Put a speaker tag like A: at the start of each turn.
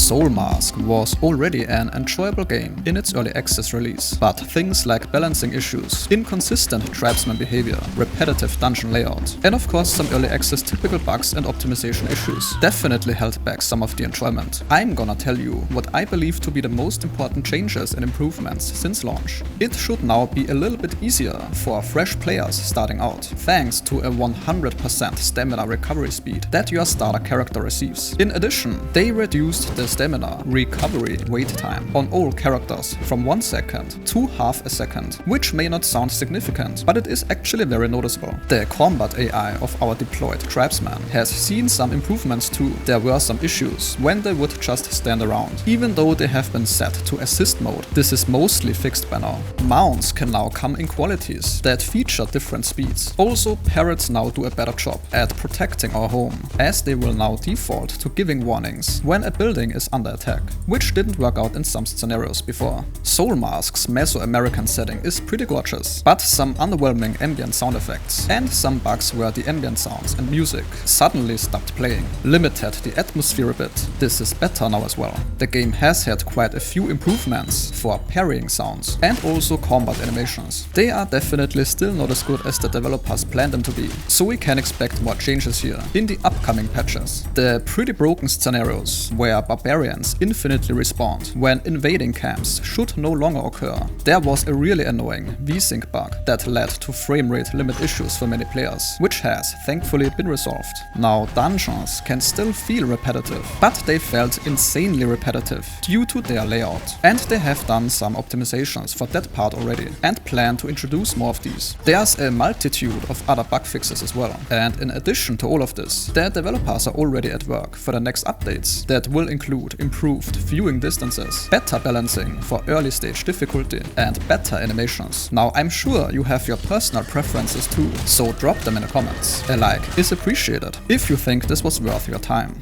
A: Soulmask was already an enjoyable game in its early access release, but things like balancing issues, inconsistent tribesman behavior, repetitive dungeon layout, and of course some early access typical bugs and optimization issues definitely held back some of the enjoyment. I'm gonna tell you what I believe to be the most important changes and improvements since launch. It should now be a little bit easier for fresh players starting out, thanks to a 100% stamina recovery speed that your starter character receives. In addition, they reduced the stamina recovery wait time on all characters from 1 second to half a second, which may not sound significant, but it is actually very noticeable. The combat AI of our deployed tribesmen has seen some improvements too. There were some issues when they would just stand around, even though they have been set to assist mode. This is mostly fixed by now. Mounts can now come in qualities that feature different speeds. Also, parrots now do a better job at protecting our home, as they will now default to giving warnings when a building is under attack, which didn't work out in some scenarios before. Soulmask's Mesoamerican setting is pretty gorgeous, but some underwhelming ambient sound effects and some bugs where the ambient sounds and music suddenly stopped playing limited the atmosphere a bit. This is better now as well. The game has had quite a few improvements for parrying sounds and also combat animations. They are definitely still not as good as the developers planned them to be, so we can expect more changes here in the upcoming patches. The pretty broken scenarios where barbarians infinitely respawn when invading camps should no longer occur. There was a really annoying VSYNC bug that led to frame rate limit issues for many players, which has thankfully been resolved. Now dungeons can still feel repetitive, but they felt insanely repetitive due to their layout, and they have done some optimizations for that part already and plan to introduce more of these. There's a multitude of other bug fixes as well, and in addition to all of this, the developers are already at work for the next updates that will include improved viewing distances, better balancing for early stage difficulty, and better animations. Now I'm sure you have your personal preferences too, so drop them in the comments. A like is appreciated if you think this was worth your time.